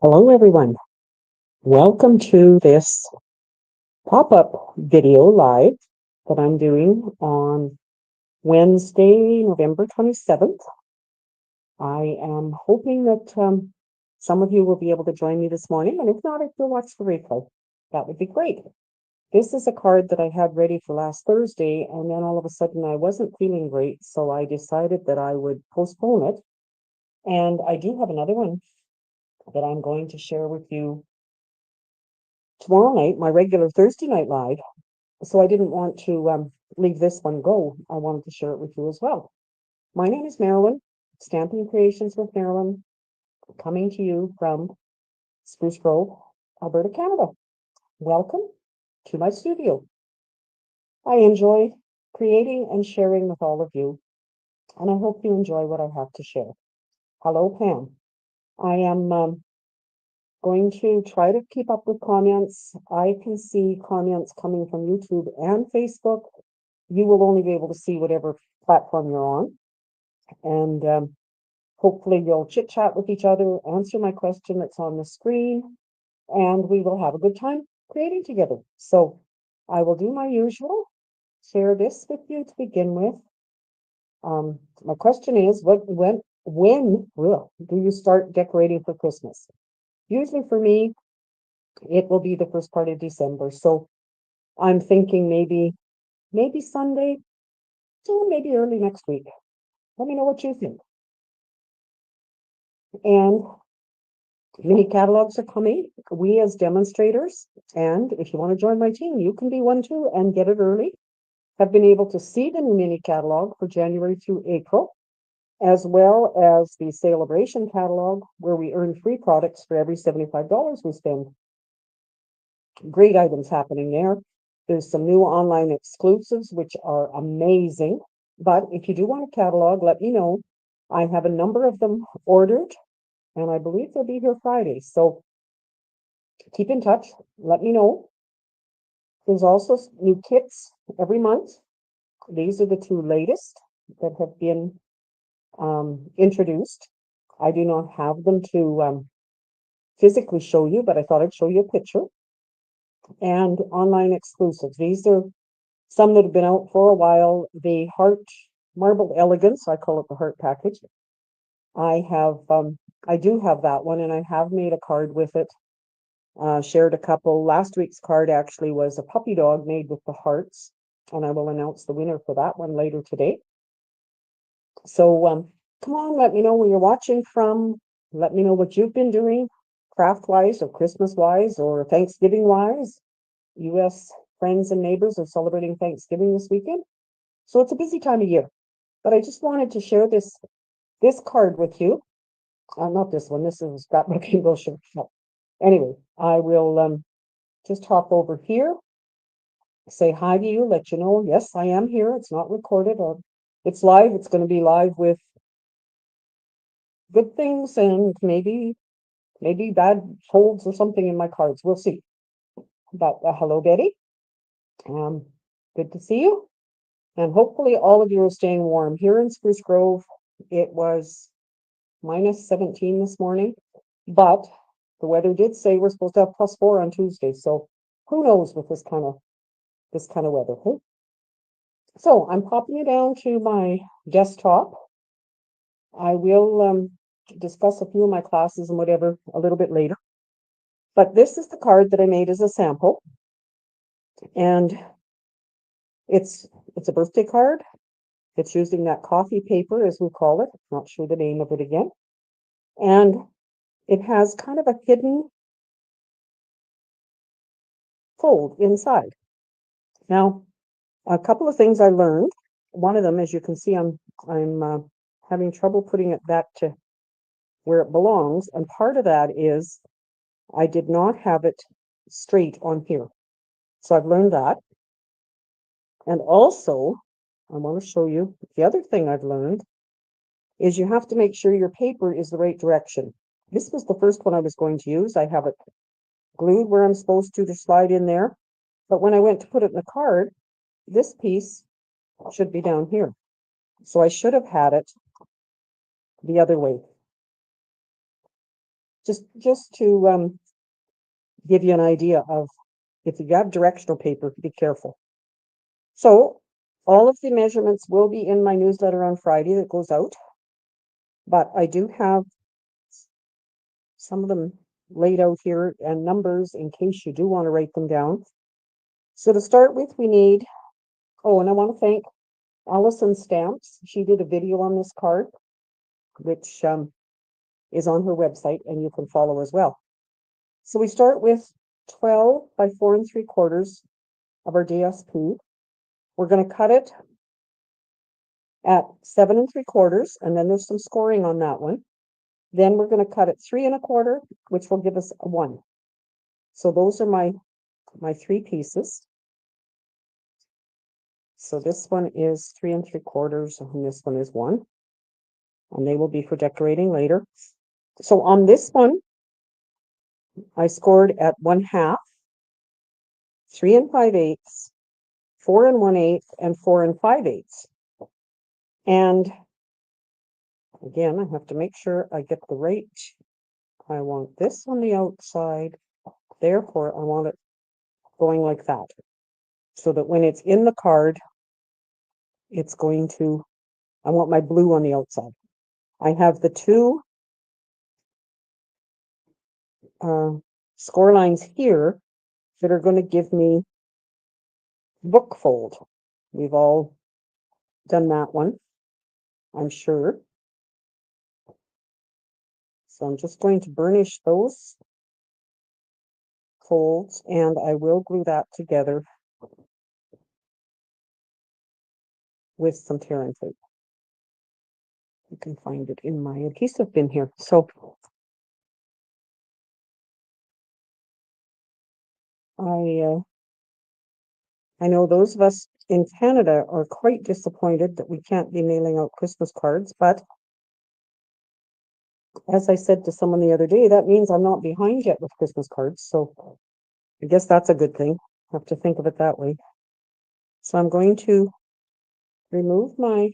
Hello, everyone. Welcome to this pop-up video live that I'm doing on Wednesday, November 27th. I am hoping that some of you will be able to join me this morning, and if not, if you'll watch the replay, that would be great. This is a card that I had ready for last Thursday, and then all of a sudden I wasn't feeling great, so I decided that I would postpone it. And I do have another one that I'm going to share with you tomorrow night, my regular Thursday night live. So I didn't want to leave this one go. I wanted to share it with you as well. My name is Marilyn, Stamping Creations with Marilyn, coming to you from Spruce Grove, Alberta, Canada. Welcome to my studio. I enjoy creating and sharing with all of you, and I hope you enjoy what I have to share. Hello, Pam. I am going to try to keep up with comments. I can see comments coming from YouTube and Facebook. You will only be able to see whatever platform you're on. And hopefully you'll chit chat with each other, answer my question that's on the screen, and we will have a good time creating together. So I will do my usual, share this with you to begin with. My question is, when do you start decorating for Christmas? Usually for me, it will be the first part of December. So I'm thinking maybe Sunday, so maybe early next week. Let me know what you think. And mini catalogs are coming. We as demonstrators, and if you want to join my team, you can be one too and get it early, have been able to see the new mini catalog for January through April, as well as the celebration catalog where we earn free products for every $75 we spend. Great items happening there. There's some new online exclusives, which are amazing. But if you do want a catalog, let me know. I have a number of them ordered, and I believe they'll be here Friday. So keep in touch. Let me know. There's also new kits every month. These are the two latest that have been introduced. I do not have them to physically show you, but I thought I'd show you a picture. And online exclusives. These are some that have been out for a while. The Heart Marble Elegance, I call it the Heart Package. I do have that one, and I have made a card with it. Shared a couple. Last week's card actually was a puppy dog made with the hearts, and I will announce the winner for that one later today. So come on, let me know where you're watching from. Let me know what you've been doing, craft-wise or Christmas-wise or Thanksgiving-wise. U.S. friends and neighbors are celebrating Thanksgiving this weekend, so it's a busy time of year. But I just wanted to share this card with you. Not this one. This is scrapbooking brochure. No. Anyway, I will just hop over here, say hi to you, let you know, yes, I am here. It's not recorded or it's live. It's going to be live with good things and maybe bad folds or something in my cards. We'll see. But hello, Betty. Good to see you. And hopefully all of you are staying warm. Here in Spruce Grove, it was minus 17 this morning, but the weather did say we're supposed to have +4 on Tuesday. So who knows with this kind of weather. Okay? So I'm popping you down to my desktop. I will discuss a few of my classes and whatever a little bit later. But this is the card that I made as a sample. And it's a birthday card. It's using that coffee paper, as we call it. Not sure the name of it again. And it has kind of a hidden fold inside. Now, a couple of things I learned. One of them, as you can see, I'm having trouble putting it back to where it belongs. And part of that is I did not have it straight on here. So I've learned that. And also, I want to show you the other thing I've learned is you have to make sure your paper is the right direction. This was the first one I was going to use. I have it glued where I'm supposed to slide in there. But when I went to put it in the card, this piece should be down here. So I should have had it the other way. Just to give you an idea of if you have directional paper, be careful. So all of the measurements will be in my newsletter on Friday that goes out, but I do have some of them laid out here and numbers in case you do want to write them down. So to start with, we need, oh, and I want to thank Allison Stamps. She did a video on this card, which is on her website, and you can follow as well. So we start with 12 by 4 3/4 of our DSP. We're going to cut it at 7 3/4, and then there's some scoring on that one. Then we're going to cut it 3 1/4, which will give us a 1. So those are my three pieces. So this one is 3 3/4, and this one is 1. And they will be for decorating later. So on this one, I scored at 1/2, 3 5/8, 4 1/8, and 4 5/8. And again, I have to make sure I get the right. I want this on the outside. Therefore, I want it going like that. So that when it's in the card, it's going to, I want my blue on the outside. I have the two score lines here that are going to give me book fold. We've all done that one, I'm sure. So I'm just going to burnish those folds, and I will glue that together with some tear and tape. You can find it in my adhesive bin here. So I know those of us in Canada are quite disappointed that we can't be mailing out Christmas cards, but as I said to someone the other day, that means I'm not behind yet with Christmas cards. So I guess that's a good thing. I have to think of it that way. So I'm going to remove my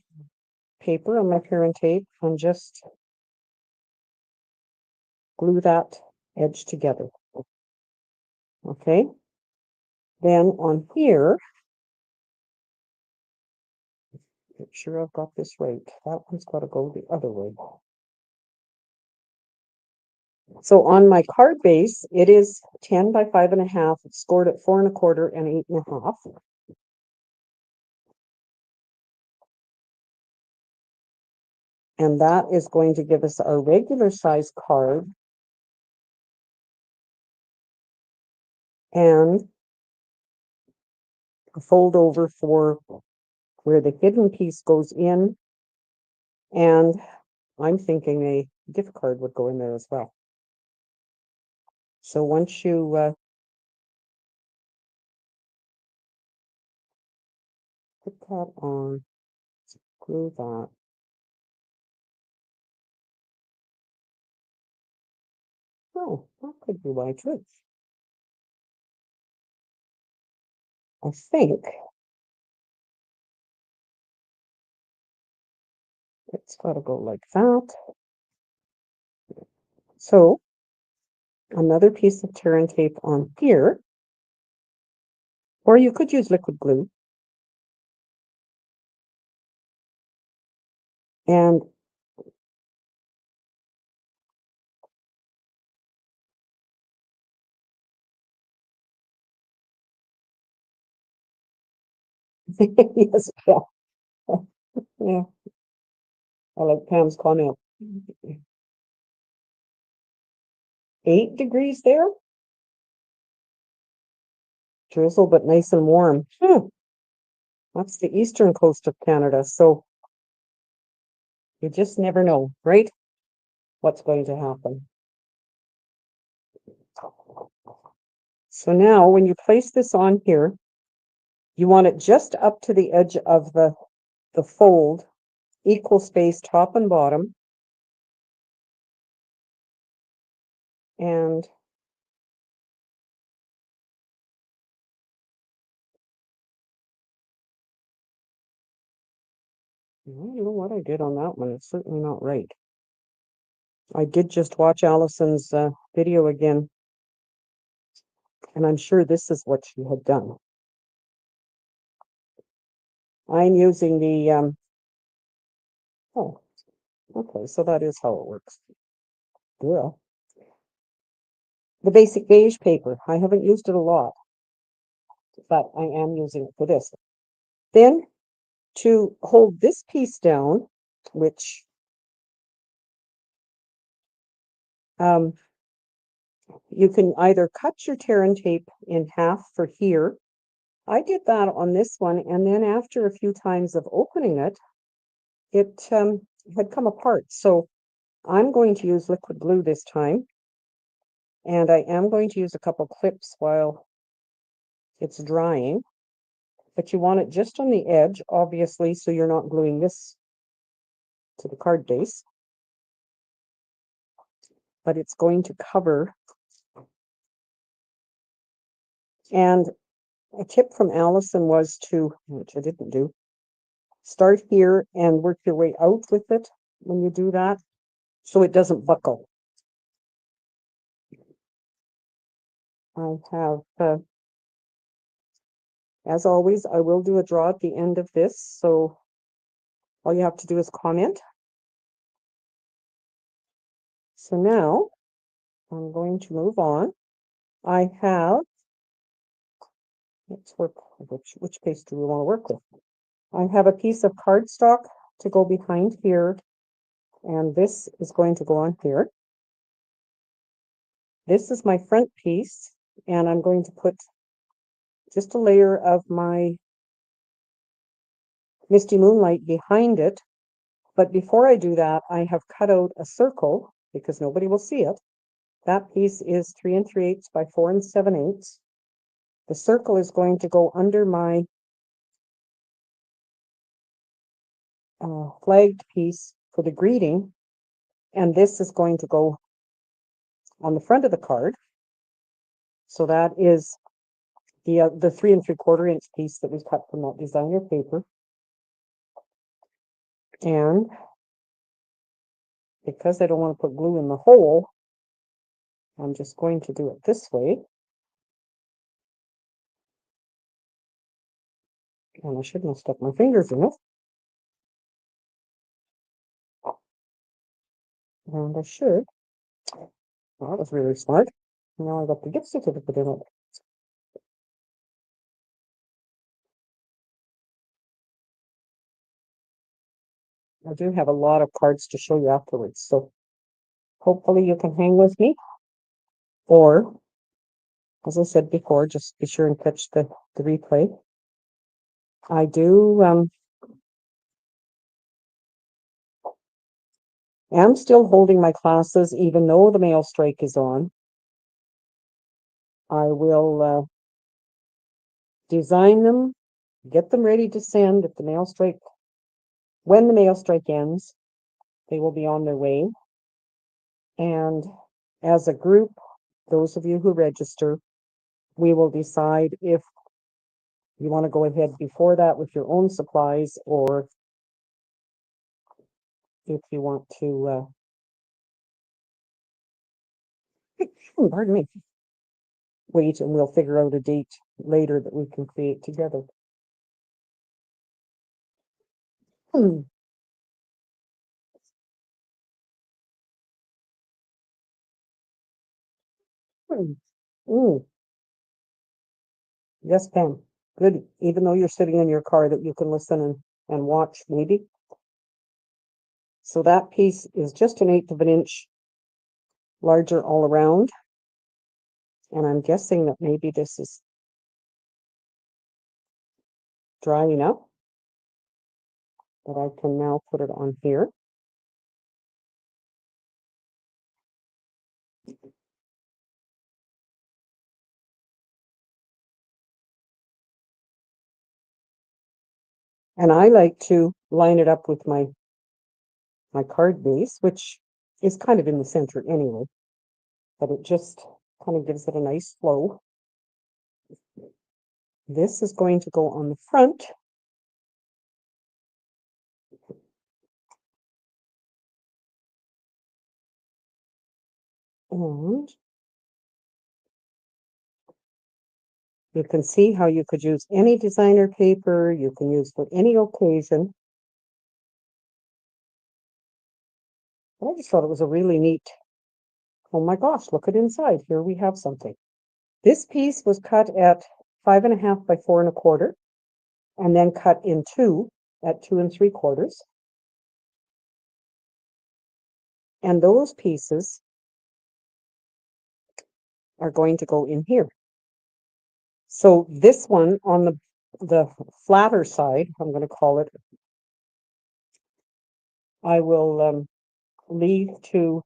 paper and my parent tape and just glue that edge together. Okay. Then on here, make sure I've got this right. That one's got to go the other way. So on my card base, it is 10 by 5 1/2. It's scored at 4 1/4 and 8 1/2. And that is going to give us our regular size card. And a fold over for where the hidden piece goes in. And I'm thinking a gift card would go in there as well. So once you put that on, glue that. Oh, that could be why too. I think it's got to go like that. So another piece of tear and tape on here, or you could use liquid glue. And yes, yeah, yeah. I like Pam's comment. 8 degrees there. Drizzle, but nice and warm. That's the eastern coast of Canada. So you just never know, right? What's going to happen. So now when you place this on here, you want it just up to the edge of the fold, equal space top and bottom. And I don't know what I did on that one. It's certainly not right. I did just watch Allison's video again, and I'm sure this is what she had done. I'm using the, oh, okay, so that is how it works. Yeah. The basic beige paper. I haven't used it a lot, but I am using it for this. Then to hold this piece down, which you can either cut your tear and tape in half for here. I did that on this one, and then after a few times of opening it, it had come apart. So I'm going to use liquid glue this time, and I am going to use a couple clips while it's drying, but you want it just on the edge, obviously, so you're not gluing this to the card base, but it's going to cover. And a tip from Allison was to, which I didn't do, start here and work your way out with it when you do that, so it doesn't buckle. I have, as always, I will do a draw at the end of this, so all you have to do is comment. So now I'm going to move on. I have, let's work, which piece do we want to work with? I have a piece of cardstock to go behind here, and this is going to go on here. This is my front piece, and I'm going to put just a layer of my Misty Moonlight behind it. But before I do that, I have cut out a circle because nobody will see it. That piece is 3 3/8 by 4 7/8. The circle is going to go under my flagged piece for the greeting, and this is going to go on the front of the card. So that is the 3 3/4 inch piece that we cut from that designer paper. And because I don't want to put glue in the hole, I'm just going to do it this way. And I shouldn't have stuck my fingers in it. And I should. Well, that was really smart. Now I got the gift certificate in it. I do have a lot of cards to show you afterwards, so hopefully you can hang with me. Or, as I said before, just be sure and catch the replay. I do am still holding my classes, even though the mail strike is on. I will design them, get them ready to send if the mail strike. When the mail strike ends, they will be on their way. And as a group, those of you who register, we will decide if you want to go ahead before that with your own supplies, or if you want to, pardon me, wait and we'll figure out a date later that we can create together. Hmm. Mm. Yes, Pam. Good. Even though you're sitting in your car, that you can listen and watch maybe. So that piece is just 1/8 of an inch larger all around. And I'm guessing that maybe this is dry enough that I can now put it on here. And I like to line it up with my card base, which is kind of in the center anyway, but it just kind of gives it a nice flow. This is going to go on the front. And you can see how you could use any designer paper, you can use for any occasion. I just thought it was a really neat. Oh my gosh, look at inside. Here we have something. This piece was cut at 5.5 by 4.25, and then cut in two at 2 3/4. And those pieces are going to go in here. So this one on the flatter side, I'm going to call it, I will leave to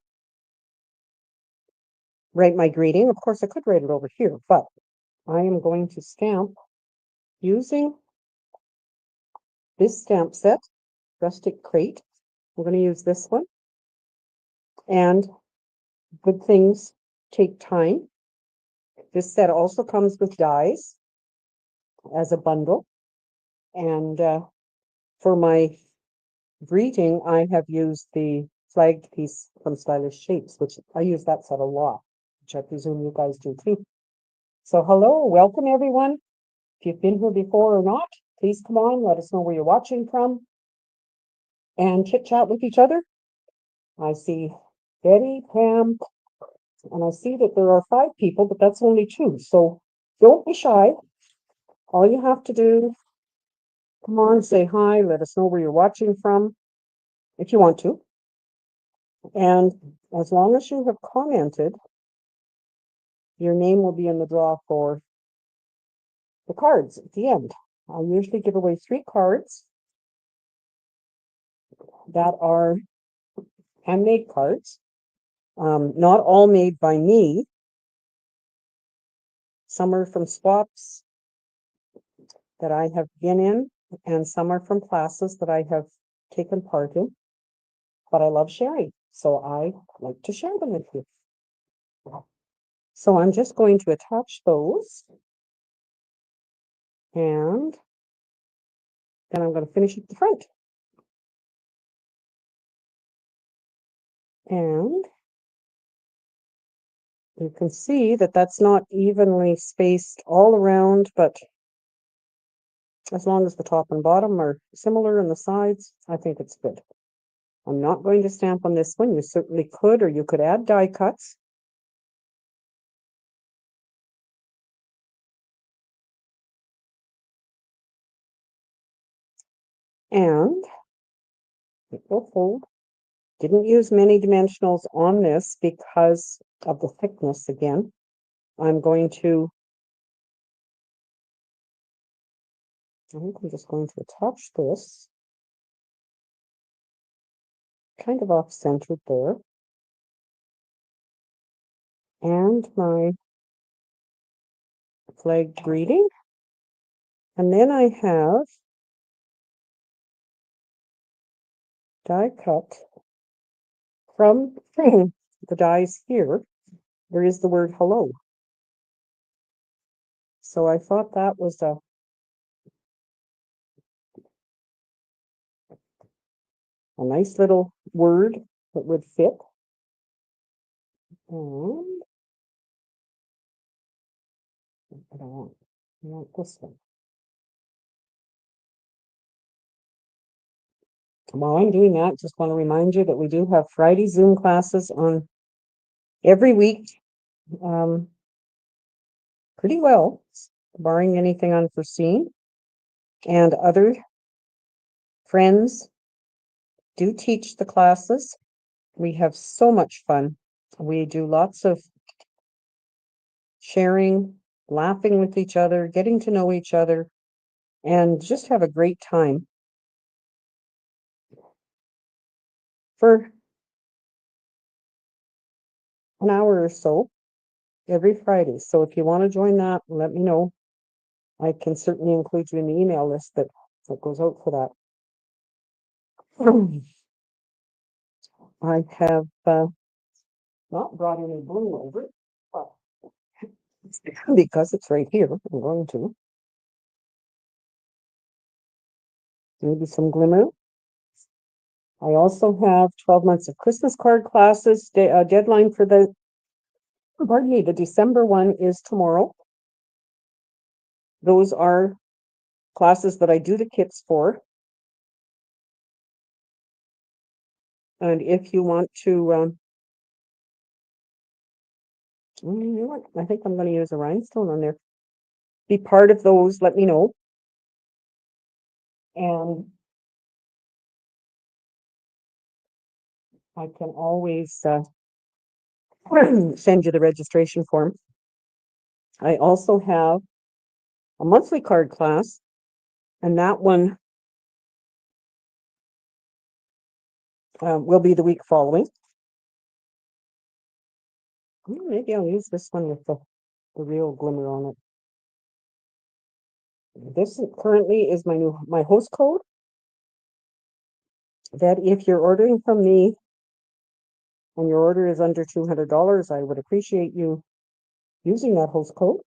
write my greeting. Of course, I could write it over here, but I am going to stamp using this stamp set, Rustic Crate. We're going to use this one. And good things take time. This set also comes with dies as a bundle. And for my greeting, I have used the flagged piece from Stylish Shapes, which I use that set a lot, which I presume you guys do too. So hello, welcome everyone. If you've been here before or not, please come on, let us know where you're watching from and chit chat with each other. I see Betty, Pam, and I see that there are 5 people, but that's only 2. So don't be shy. All you have to do, come on, say hi, let us know where you're watching from if you want to. And as long as you have commented, your name will be in the draw for the cards at the end. I usually give away 3 cards that are handmade cards, not all made by me. Some are from swaps that I have been in, and some are from classes that I have taken part in. But I love sharing, so I like to share them with you. So I'm just going to attach those, and then I'm going to finish at the front. And you can see that that's not evenly spaced all around, but as long as the top and bottom are similar in the sides, I think it's good. I'm not going to stamp on this one. You certainly could, or you could add die cuts. And it will fold. Didn't use many dimensionals on this because of the thickness again. I think I'm just going to attach this kind of off-centered there. And my flag greeting. And then I have die cut from the dies here. There is the word hello. So I thought that was a nice little word that would fit. And I want this one. While I'm doing that, just want to remind you that we do have Friday Zoom classes on every week, pretty well, barring anything unforeseen. And other friends do teach the classes. We have so much fun. We do lots of sharing, laughing with each other, getting to know each other, and just have a great time. For an hour or so every Friday. So if you want to join that, let me know. I can certainly include you in the email list that goes out for that. I have not brought any blue over, but because it's right here, I'm going to. Maybe some glimmer. I also have 12 months of Christmas card classes, deadline for Pardon me, the December one is tomorrow. Those are classes that I do the kits for. And if you want to, you know what? I think I'm going to use a rhinestone on there. Be part of those, let me know. And I can always send you the registration form. I also have a monthly card class, and that one will be the week following. Maybe I'll use this one with the real glimmer on it. This currently is my host code, that if you're ordering from me and your order is under $200, I would appreciate you using that host code.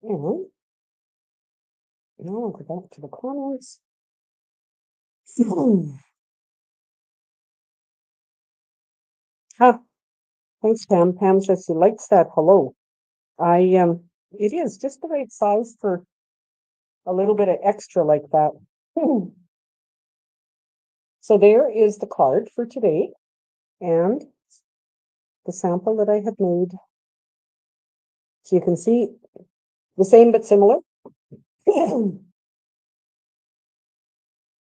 And now I'll go back to the comments. Ah, thanks, Pam. Pam says she likes that. Hello. It is just the right size for a little bit of extra like that. So there is the card for today and the sample that I had made. So you can see the same but similar.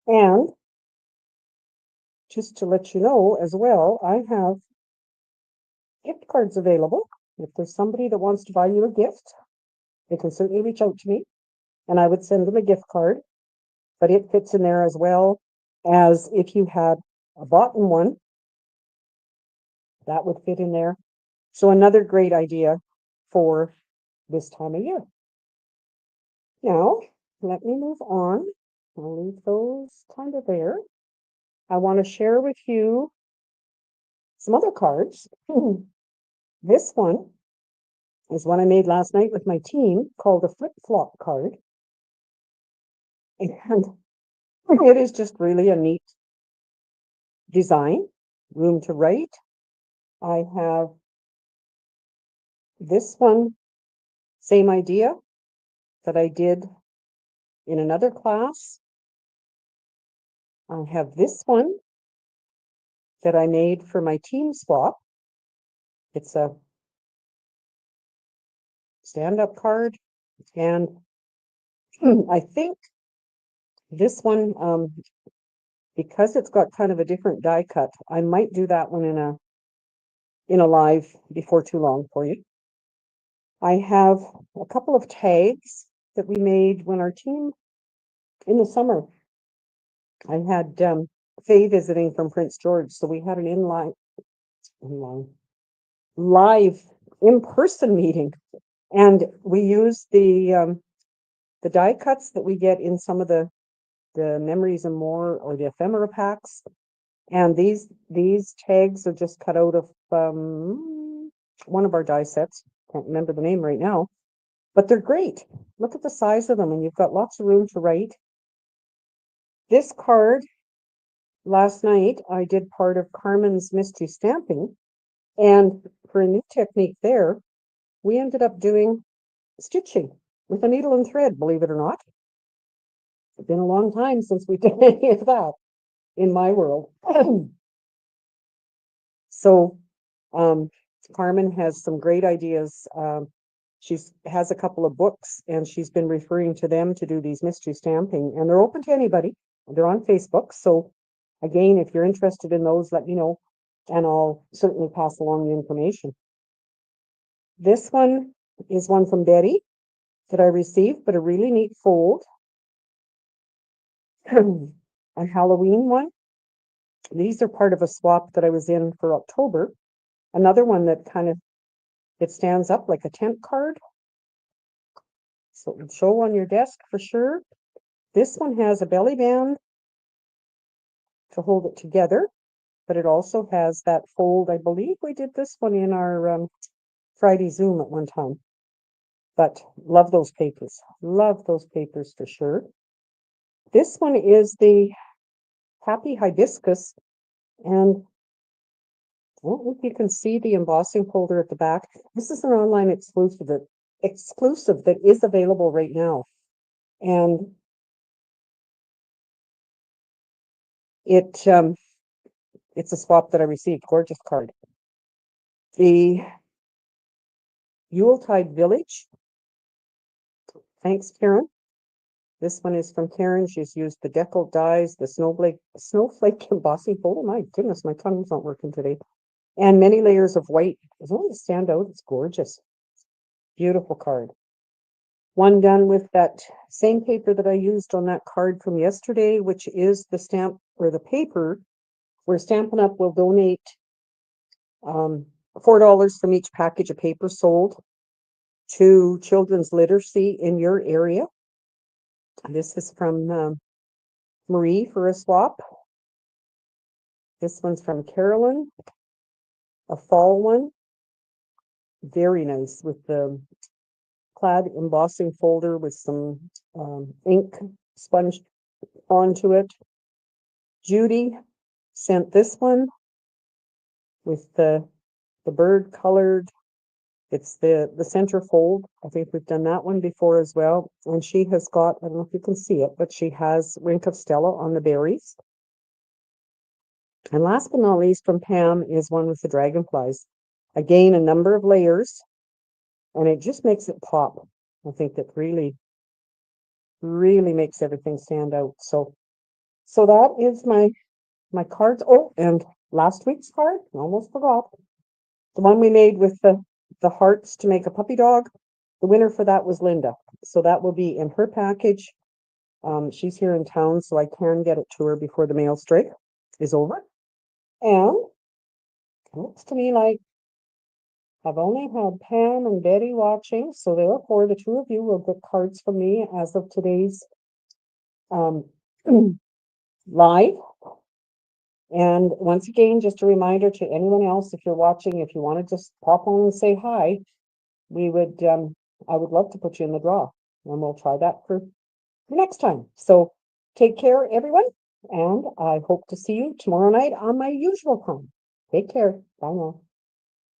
And just to let you know as well, I have gift cards available. If there's somebody that wants to buy you a gift, they can certainly reach out to me and I would send them a gift card. But it fits in there as well as if you had a boughten one, that would fit in there. So another great idea for this time of year. Now, let me move on. I'll leave those kind of there. I want to share with you some other cards. This one is one I made last night with my team called a flip-flop card. And it is just really a neat design. Room to write. I have this one, same idea that I did in another class. I have this one that I made for my team swap. It's a stand-up card, and I think this one, because it's got kind of a different die cut, I might do that one in a live before too long for you. I have a couple of tags that we made when our team in the summer. I had Faye visiting from Prince George, so we had an live in-person meeting, and we used the die cuts that we get in some of the Memories and More or the ephemera packs. And these tags are just cut out of one of our die sets. Can't remember the name right now, but they're great. Look at the size of them, and you've got lots of room to write. This card, last night, I did part of Carmen's mystery stamping, and for a new technique there, we ended up doing stitching with a needle and thread, believe it or not. It's been a long time since we did any of that in my world. So Carmen has some great ideas. She has a couple of books and she's been referring to them to do these mystery stamping, and they're open to anybody. They're on Facebook. So again, if you're interested in those, let me know and I'll certainly pass along the information. This one is one from Betty that I received, but a really neat fold. A Halloween one. These are part of a swap that I was in for October. Another one that it stands up like a tent card. So it would show on your desk for sure. This one has a belly band to hold it together, but it also has that fold. I believe we did this one in our Friday Zoom at one time. But love those papers. Love those papers for sure. This one is the Happy Hibiscus, and I don't know if you can see the embossing folder at the back. This is an online exclusive that is available right now. And it's a swap that I received. Gorgeous card. The Yuletide Village. Thanks, Karen. This one is from Karen. She's used the decal dies, the snowflake embossing folder. My goodness, my tongue's not working today. And many layers of white. It's only to stand out. It's gorgeous. Beautiful card. One done with that same paper that I used on that card from yesterday, which is the stamp or the paper where Stampin' Up will donate $4 from each package of paper sold to children's literacy in your area. This is from Marie for a swap. This one's from Carolyn, a fall one. Very nice with the plaid embossing folder with some ink sponged onto it. Judy sent this one with the bird colored. It's the center fold. I think we've done that one before as well. And she has got, I don't know if you can see it, but she has Rink of Stella on the berries. And last but not least from Pam is one with the dragonflies. Again, a number of layers, and it just makes it pop. I think that really makes everything stand out. So that is my cards. Oh, and last week's card, almost forgot. The one we made with the hearts to make a puppy dog. The winner for that was Linda. So that will be in her package. She's here in town, so I can get it to her before the mail strike is over. And it looks to me like I've only had Pam and Betty watching, so therefore the two of you will get cards from me as of today's live. And once again, just a reminder to anyone else, if you're watching, if you want to just pop on and say hi, I would love to put you in the draw, and we'll try that for next time. So take care, everyone, and I hope to see you tomorrow night on my usual time. Take care. Bye now.